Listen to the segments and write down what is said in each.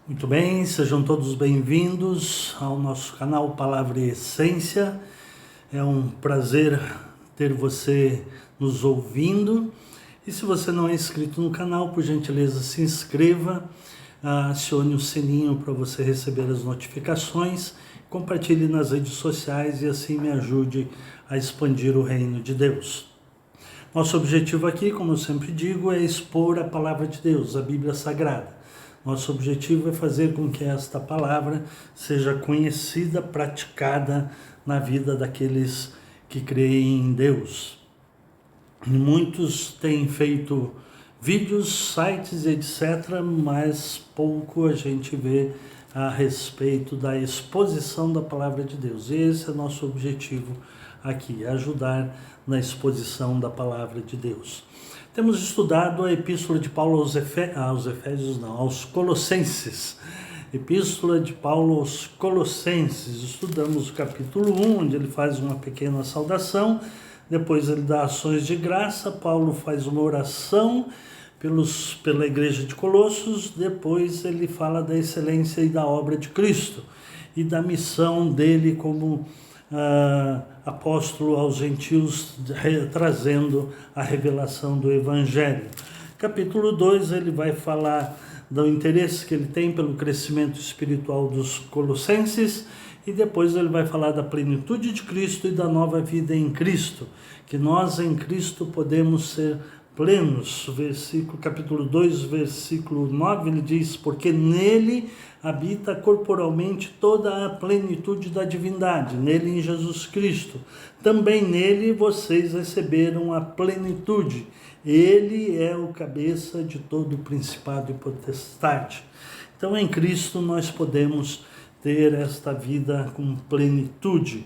Muito bem, sejam todos bem-vindos ao nosso canal Palavra e Essência. É um prazer ter você nos ouvindo. E se você não é inscrito no canal, por gentileza, se inscreva, acione o sininho para você receber as notificações, compartilhe nas redes sociais e assim me ajude a expandir o reino de Deus. Nosso objetivo aqui, como eu sempre digo, é expor a Palavra de Deus, a Bíblia Sagrada. Nosso objetivo é fazer com que esta palavra seja conhecida, praticada na vida daqueles que creem em Deus. Muitos têm feito vídeos, sites, etc., mas pouco a gente vê a respeito da exposição da palavra de Deus. Esse é o nosso objetivo aqui, ajudar na exposição da palavra de Deus. Temos estudado a Epístola de Paulo aos Colossenses. Epístola de Paulo aos Colossenses. Estudamos o capítulo 1, onde ele faz uma pequena saudação, depois ele dá ações de graça, Paulo faz uma oração pela igreja de Colossos, depois ele fala da excelência e da obra de Cristo e da missão dele como apóstolo aos gentios, trazendo a revelação do Evangelho. Capítulo 2, ele vai falar do interesse que ele tem pelo crescimento espiritual dos colossenses e depois ele vai falar da plenitude de Cristo e da nova vida em Cristo, que nós em Cristo podemos ser plenos. Capítulo 2, versículo 9, ele diz: porque nele habita corporalmente toda a plenitude da divindade, nele em Jesus Cristo. Também nele vocês receberam a plenitude. Ele é o cabeça de todo o principado e potestade. Então em Cristo nós podemos ter esta vida com plenitude.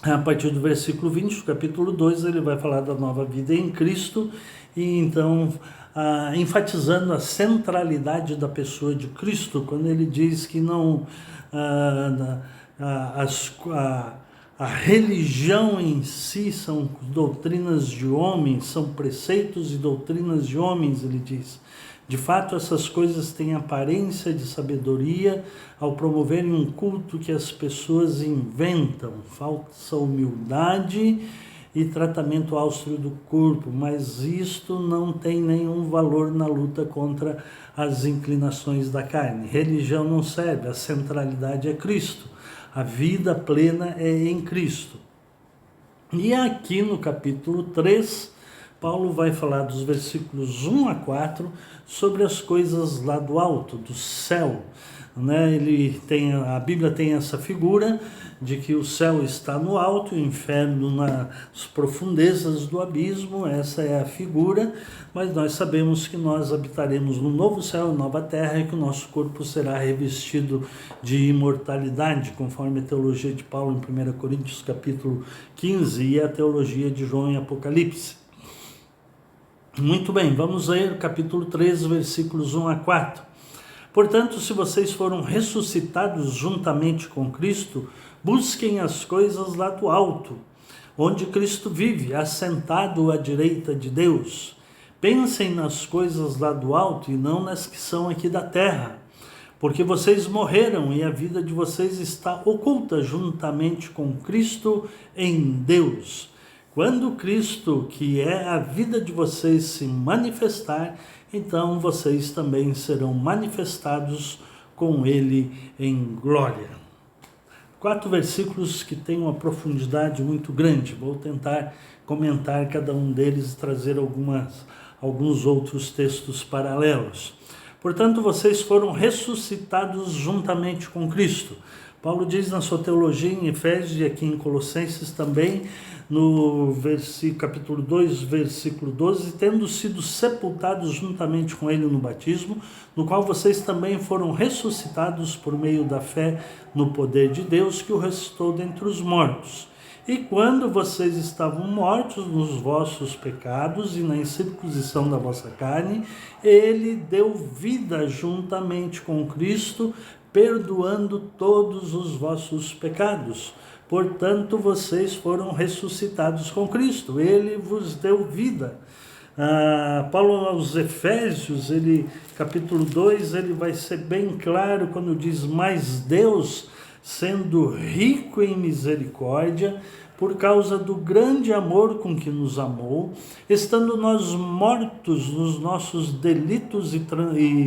A partir do versículo 20, do capítulo 2, ele vai falar da nova vida em Cristo e então enfatizando a centralidade da pessoa de Cristo, quando ele diz que não a religião em si são doutrinas de homens, são preceitos e doutrinas de homens, ele diz. De fato, essas coisas têm aparência de sabedoria ao promoverem um culto que as pessoas inventam, falsa humildade e tratamento austero do corpo, mas isto não tem nenhum valor na luta contra as inclinações da carne. Religião não serve, a centralidade é Cristo, a vida plena é em Cristo. E aqui no capítulo 3, Paulo vai falar dos versículos 1 a 4 sobre as coisas lá do alto, do céu. A Bíblia tem essa figura de que o céu está no alto, o inferno nas profundezas do abismo, essa é a figura, mas nós sabemos que nós habitaremos no novo céu e nova terra e que o nosso corpo será revestido de imortalidade, conforme a teologia de Paulo em 1 Coríntios capítulo 15 e a teologia de João em Apocalipse. Muito bem, vamos ler o capítulo 3, versículos 1 a 4. Portanto, se vocês foram ressuscitados juntamente com Cristo, busquem as coisas lá do alto, onde Cristo vive, assentado à direita de Deus. Pensem nas coisas lá do alto e não nas que são aqui da terra, porque vocês morreram e a vida de vocês está oculta juntamente com Cristo em Deus. Quando Cristo, que é a vida de vocês, se manifestar, então vocês também serão manifestados com Ele em glória. 4 versículos que têm uma profundidade muito grande. Vou tentar comentar cada um deles e trazer alguns outros textos paralelos. Portanto, vocês foram ressuscitados juntamente com Cristo. Paulo diz na sua teologia em Efésios e aqui em Colossenses também, no capítulo 2, versículo 12, tendo sido sepultados juntamente com ele no batismo, no qual vocês também foram ressuscitados por meio da fé no poder de Deus que o ressuscitou dentre os mortos. E quando vocês estavam mortos nos vossos pecados e na incircuncisão da vossa carne, ele deu vida juntamente com Cristo, perdoando todos os vossos pecados. Portanto, vocês foram ressuscitados com Cristo, ele vos deu vida. Paulo aos Efésios, capítulo 2, ele vai ser bem claro quando diz: mas Deus, sendo rico em misericórdia, por causa do grande amor com que nos amou, estando nós mortos nos nossos delitos e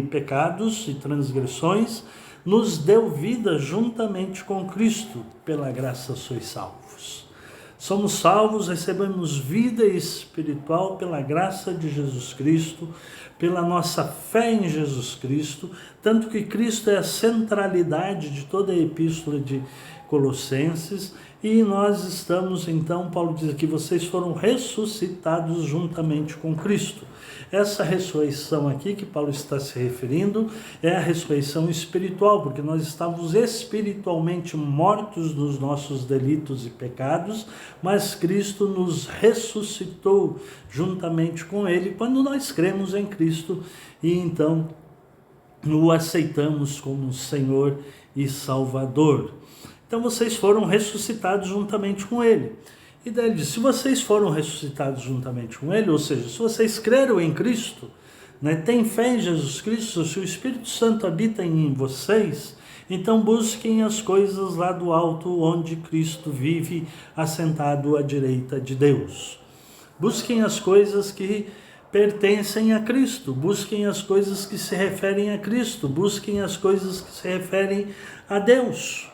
pecados e transgressões, nos deu vida juntamente com Cristo, pela graça sois salvos. Somos salvos, recebemos vida espiritual pela graça de Jesus Cristo, pela nossa fé em Jesus Cristo, tanto que Cristo é a centralidade de toda a epístola de Colossenses, e nós estamos, então, Paulo diz aqui, vocês foram ressuscitados juntamente com Cristo. Essa ressurreição aqui que Paulo está se referindo é a ressurreição espiritual, porque nós estávamos espiritualmente mortos nos nossos delitos e pecados, mas Cristo nos ressuscitou juntamente com Ele quando nós cremos em Cristo e então o aceitamos como Senhor e Salvador. Então vocês foram ressuscitados juntamente com Ele. E daí ele diz, se vocês foram ressuscitados juntamente com Ele, ou seja, se vocês creram em Cristo, têm fé em Jesus Cristo, se o Espírito Santo habita em vocês, então busquem as coisas lá do alto, onde Cristo vive, assentado à direita de Deus. Busquem as coisas que pertencem a Cristo, busquem as coisas que se referem a Cristo, busquem as coisas que se referem a Deus.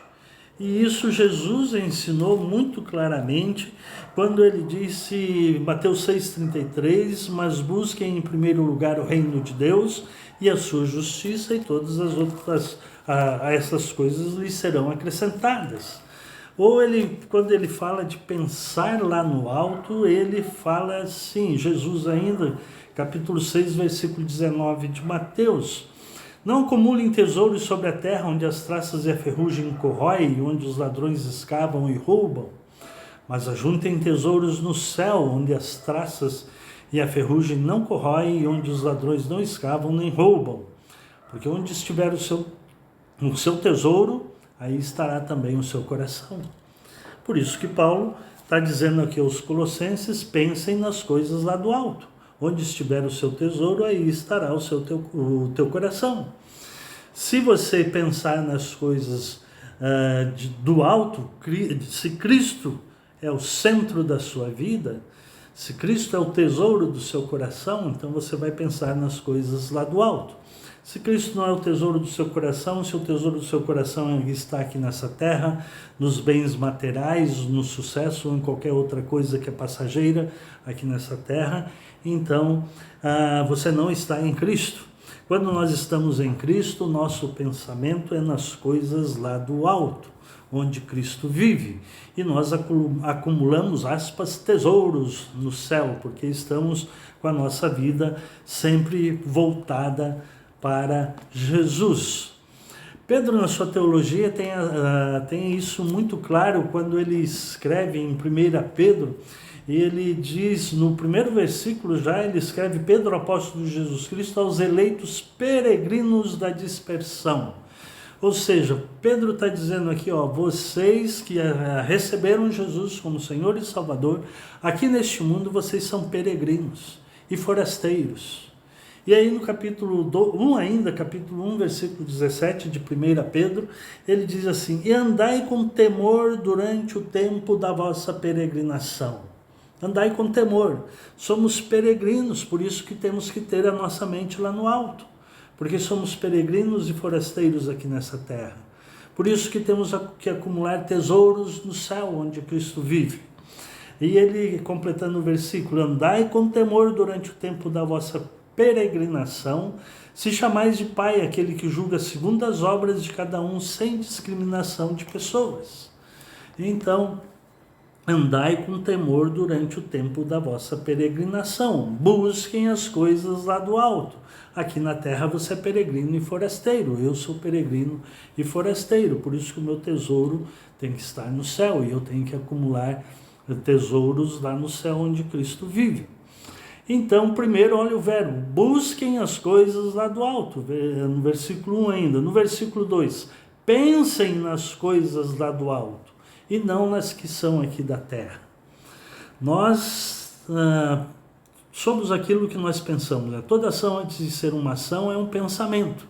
E isso Jesus ensinou muito claramente quando ele disse, Mateus 6,33, mas busquem em primeiro lugar o reino de Deus e a sua justiça, e todas as outras essas coisas lhes serão acrescentadas. Ou quando ele fala de pensar lá no alto, ele fala assim, Jesus ainda, capítulo 6, versículo 19 de Mateus: não acumulem tesouros sobre a terra, onde as traças e a ferrugem corroem, onde os ladrões escavam e roubam, mas ajuntem tesouros no céu, onde as traças e a ferrugem não corroem, e onde os ladrões não escavam nem roubam. Porque onde estiver o seu tesouro, aí estará também o seu coração. Por isso que Paulo está dizendo aqui aos Colossenses, pensem nas coisas lá do alto. Onde estiver o seu tesouro, aí estará o teu coração. Se você pensar nas coisas do alto, se Cristo é o centro da sua vida, se Cristo é o tesouro do seu coração, então você vai pensar nas coisas lá do alto. Se Cristo não é o tesouro do seu coração, se o tesouro do seu coração está aqui nessa terra, nos bens materiais, no sucesso ou em qualquer outra coisa que é passageira aqui nessa terra, então você não está em Cristo. Quando nós estamos em Cristo, nosso pensamento é nas coisas lá do alto, onde Cristo vive. E nós acumulamos, aspas, tesouros no céu, porque estamos com a nossa vida sempre voltada para Jesus. Pedro, na sua teologia, tem isso muito claro quando ele escreve em 1 Pedro, e ele diz, no primeiro versículo já, ele escreve: Pedro, apóstolo de Jesus Cristo, aos eleitos peregrinos da dispersão. Ou seja, Pedro está dizendo aqui, vocês que receberam Jesus como Senhor e Salvador, aqui neste mundo vocês são peregrinos e forasteiros. E aí no capítulo 1, versículo 17 de 1 Pedro, ele diz assim: e andai com temor durante o tempo da vossa peregrinação. Andai com temor. Somos peregrinos, por isso que temos que ter a nossa mente lá no alto. Porque somos peregrinos e forasteiros aqui nessa terra. Por isso que temos que acumular tesouros no céu, onde Cristo vive. E ele, completando o versículo: andai com temor durante o tempo da vossa peregrinação, se chamais de Pai aquele que julga segundo as obras de cada um, sem discriminação de pessoas. Então, andai com temor durante o tempo da vossa peregrinação. Busquem as coisas lá do alto. Aqui na terra você é peregrino e forasteiro. Eu sou peregrino e forasteiro. Por isso que o meu tesouro tem que estar no céu. E eu tenho que acumular tesouros lá no céu onde Cristo vive. Então, primeiro, olha o verbo. Busquem as coisas lá do alto. No versículo 1 ainda. No versículo 2. Pensem nas coisas lá do alto, e não nas que são aqui da terra. Nós somos aquilo que nós pensamos, né? Toda ação, antes de ser uma ação, é um pensamento.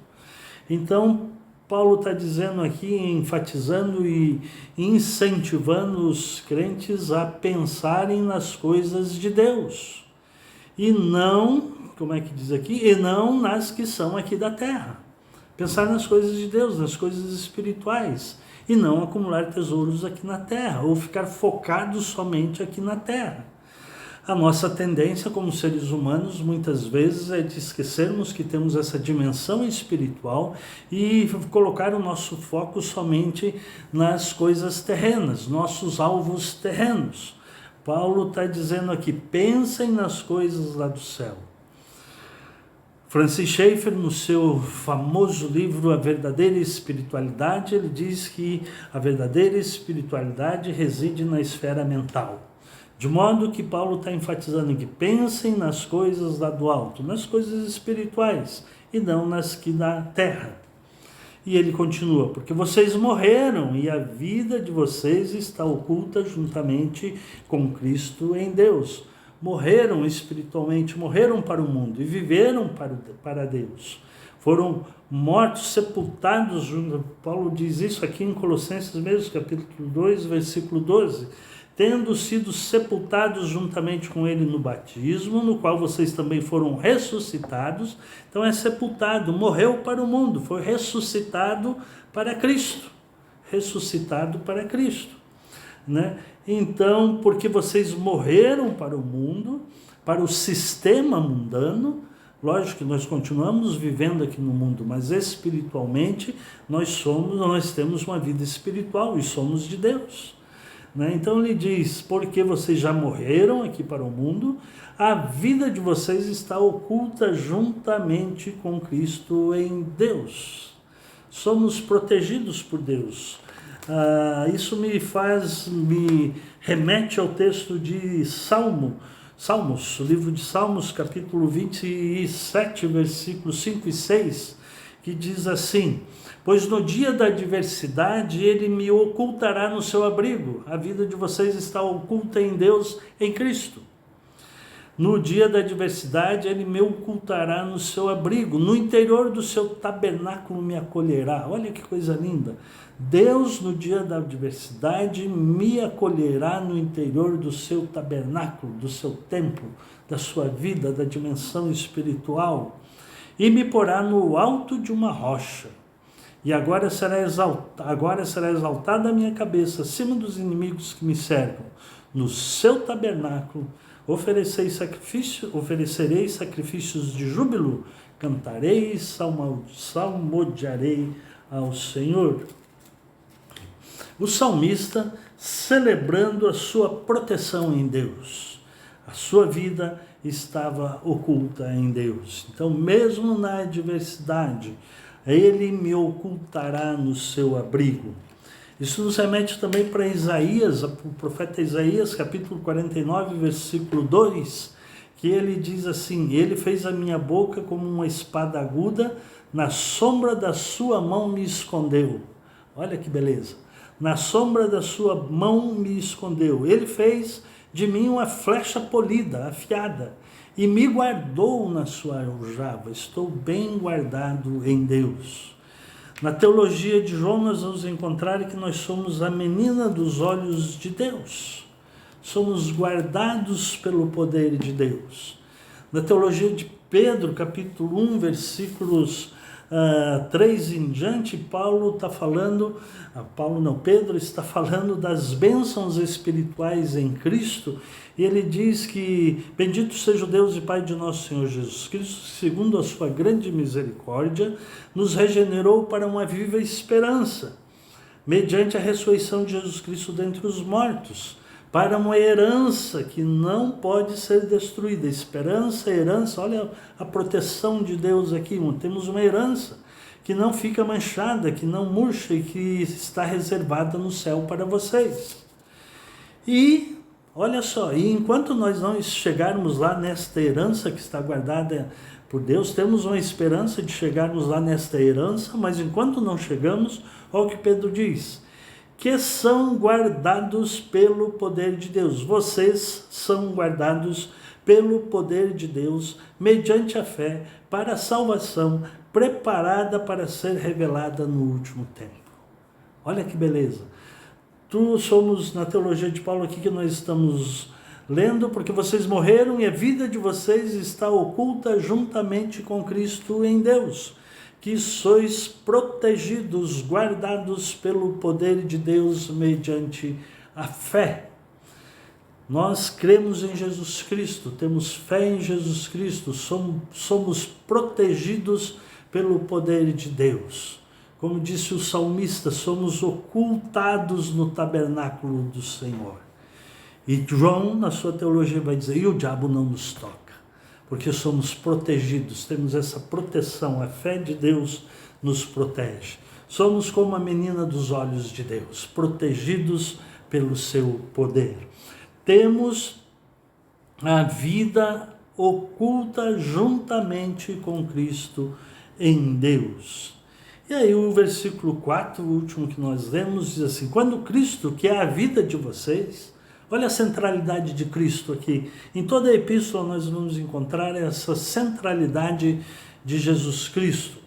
Então, Paulo está dizendo aqui, enfatizando e incentivando os crentes a pensarem nas coisas de Deus. E não, como é que diz aqui? E não nas que são aqui da terra. Pensar nas coisas de Deus, nas coisas espirituais. E não acumular tesouros aqui na terra, ou ficar focado somente aqui na terra. A nossa tendência como seres humanos muitas vezes é de esquecermos que temos essa dimensão espiritual e colocar o nosso foco somente nas coisas terrenas, nossos alvos terrenos. Paulo está dizendo aqui, pensem nas coisas lá do céu. Francis Schaeffer, no seu famoso livro A Verdadeira Espiritualidade, ele diz que a verdadeira espiritualidade reside na esfera mental. De modo que Paulo está enfatizando que pensem nas coisas lá do alto, nas coisas espirituais, e não nas que da terra. E ele continua, porque vocês morreram e a vida de vocês está oculta juntamente com Cristo em Deus. Morreram espiritualmente, morreram para o mundo e viveram para Deus. Foram mortos, sepultados, Paulo diz isso aqui em Colossenses mesmo, capítulo 2, versículo 12, tendo sido sepultados juntamente com ele no batismo, no qual vocês também foram ressuscitados. Então é sepultado, morreu para o mundo, foi ressuscitado para Cristo. Ressuscitado para Cristo, né? Então, porque vocês morreram para o mundo, para o sistema mundano, lógico que nós continuamos vivendo aqui no mundo, mas espiritualmente nós temos uma vida espiritual e somos de Deus. Então ele diz, porque vocês já morreram aqui para o mundo, a vida de vocês está oculta juntamente com Cristo em Deus. Somos protegidos por Deus. Isso me remete ao texto de Salmos, o livro de Salmos, capítulo 27, versículos 5 e 6, que diz assim, pois no dia da adversidade ele me ocultará no seu abrigo. A vida de vocês está oculta em Deus, em Cristo. No dia da adversidade ele me ocultará no seu abrigo. No interior do seu tabernáculo me acolherá. Olha que coisa linda. Deus no dia da adversidade me acolherá no interior do seu tabernáculo, do seu templo, da sua vida, da dimensão espiritual. E me porá no alto de uma rocha. E agora será exaltada a minha cabeça acima dos inimigos que me cercam. No seu tabernáculo oferecerei sacrifícios de júbilo, cantarei e salmodiarei ao Senhor. O salmista celebrando a sua proteção em Deus. A sua vida estava oculta em Deus. Então, mesmo na adversidade, ele me ocultará no seu abrigo. Isso nos remete também para Isaías, o profeta Isaías, capítulo 49, versículo 2, que ele diz assim, ele fez a minha boca como uma espada aguda, na sombra da sua mão me escondeu. Olha que beleza. Na sombra da sua mão me escondeu. Ele fez de mim uma flecha polida, afiada, e me guardou na sua aljava. Estou bem guardado em Deus. Na teologia de João nós vamos encontrar que nós somos a menina dos olhos de Deus. Somos guardados pelo poder de Deus. Na teologia de Pedro, capítulo 1, versículos 3 em diante, Pedro está falando das bênçãos espirituais em Cristo, e ele diz que bendito seja o Deus e Pai de nosso Senhor Jesus Cristo, segundo a sua grande misericórdia, nos regenerou para uma viva esperança, mediante a ressurreição de Jesus Cristo dentre os mortos, para uma herança que não pode ser destruída. Esperança, herança, olha a proteção de Deus aqui. Temos uma herança que não fica manchada, que não murcha e que está reservada no céu para vocês. E, olha só, e enquanto nós não chegarmos lá nesta herança que está guardada por Deus, temos uma esperança de chegarmos lá nesta herança, mas enquanto não chegamos, olha o que Pedro diz, que são guardados pelo poder de Deus. Vocês são guardados pelo poder de Deus, mediante a fé, para a salvação, preparada para ser revelada no último tempo. Olha que beleza. Somos na teologia de Paulo aqui que nós estamos lendo, porque vocês morreram e a vida de vocês está oculta juntamente com Cristo em Deus, que sois protegidos, guardados pelo poder de Deus mediante a fé. Nós cremos em Jesus Cristo, temos fé em Jesus Cristo, somos protegidos pelo poder de Deus. Como disse o salmista, somos ocultados no tabernáculo do Senhor. E João, na sua teologia, vai dizer, e o diabo não nos toca, porque somos protegidos, temos essa proteção, a fé de Deus nos protege. Somos como a menina dos olhos de Deus, protegidos pelo seu poder. Temos a vida oculta juntamente com Cristo em Deus. E aí o versículo 4, o último que nós lemos, diz assim, quando Cristo, que é a vida de vocês, olha a centralidade de Cristo aqui. Em toda a epístola nós vamos encontrar essa centralidade de Jesus Cristo.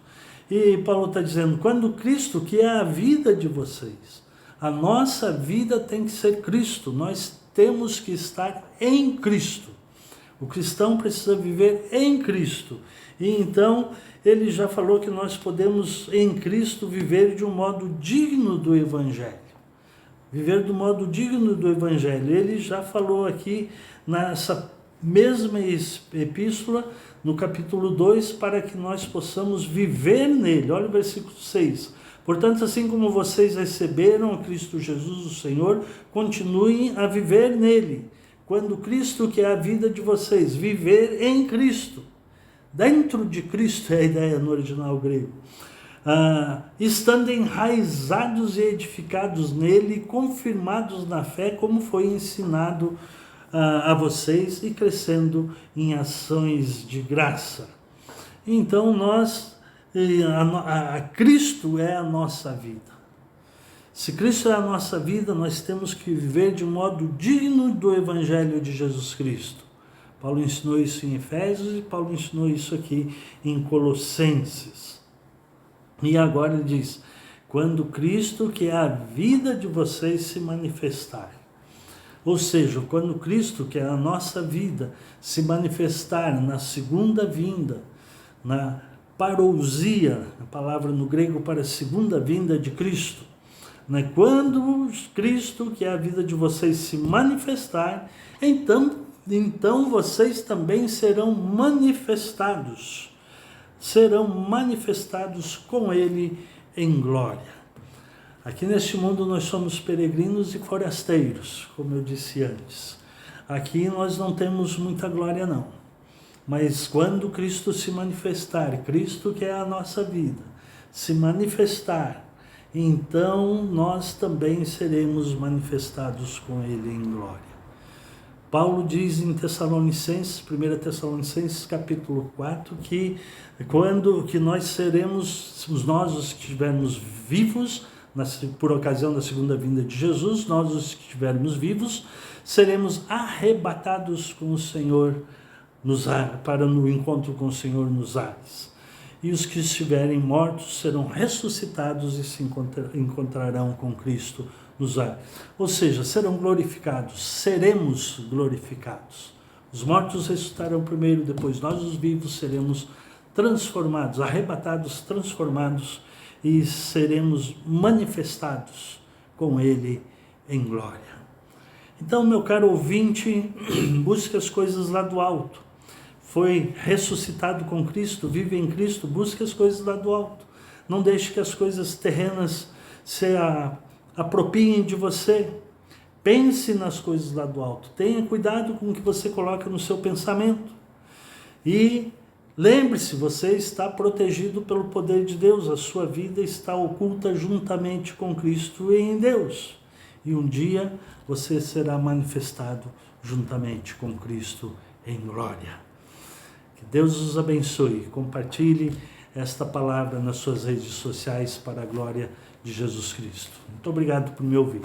E Paulo está dizendo, quando Cristo, que é a vida de vocês, a nossa vida tem que ser Cristo, nós temos que estar em Cristo. O cristão precisa viver em Cristo. E então, ele já falou que nós podemos, em Cristo, viver de um modo digno do Evangelho. Viver do modo digno do Evangelho. Ele já falou aqui, nessa mesma epístola, no capítulo 2, para que nós possamos viver nele. Olha o versículo 6. Portanto, assim como vocês receberam a Cristo Jesus, o Senhor, continuem a viver nele. Quando Cristo, que é a vida de vocês, viver em Cristo. Dentro de Cristo é a ideia no original grego. Estando enraizados e edificados nele, confirmados na fé, como foi ensinado a vocês, e crescendo em ações de graça. Então, Cristo é a nossa vida. Se Cristo é a nossa vida, nós temos que viver de um modo digno do Evangelho de Jesus Cristo. Paulo ensinou isso em Efésios e Paulo ensinou isso aqui em Colossenses. E agora ele diz, quando Cristo, que é a vida de vocês, se manifestar. Ou seja, quando Cristo, que é a nossa vida, se manifestar na segunda vinda, na parousia, a palavra no grego para a segunda vinda de Cristo, né? Quando Cristo, que é a vida de vocês, se manifestar, então vocês também serão manifestados com Ele em glória. Aqui neste mundo nós somos peregrinos e forasteiros, como eu disse antes. Aqui nós não temos muita glória não. Mas quando Cristo se manifestar, Cristo que é a nossa vida, se manifestar, então nós também seremos manifestados com Ele em glória. Paulo diz em Tessalonicenses, 1 Tessalonicenses capítulo 4, que nós seremos, nós os que estivermos vivos, por ocasião da segunda vinda de Jesus, nós os que estivermos vivos, seremos arrebatados com o Senhor para no encontro com o Senhor nos ares. E os que estiverem mortos serão ressuscitados e se encontrarão com Cristo nos ares. Ou seja, serão glorificados, seremos glorificados. Os mortos ressuscitarão primeiro, depois nós os vivos seremos transformados, arrebatados, transformados e seremos manifestados com Ele em glória. Então, meu caro ouvinte, busque as coisas lá do alto. Foi ressuscitado com Cristo, vive em Cristo, busque as coisas lá do alto. Não deixe que as coisas terrenas se apropiem de você. Pense nas coisas lá do alto. Tenha cuidado com o que você coloca no seu pensamento. E lembre-se, você está protegido pelo poder de Deus. A sua vida está oculta juntamente com Cristo e em Deus. E um dia você será manifestado juntamente com Cristo em glória. Que Deus os abençoe. Compartilhe esta palavra nas suas redes sociais para a glória de Jesus Cristo. Muito obrigado por me ouvir.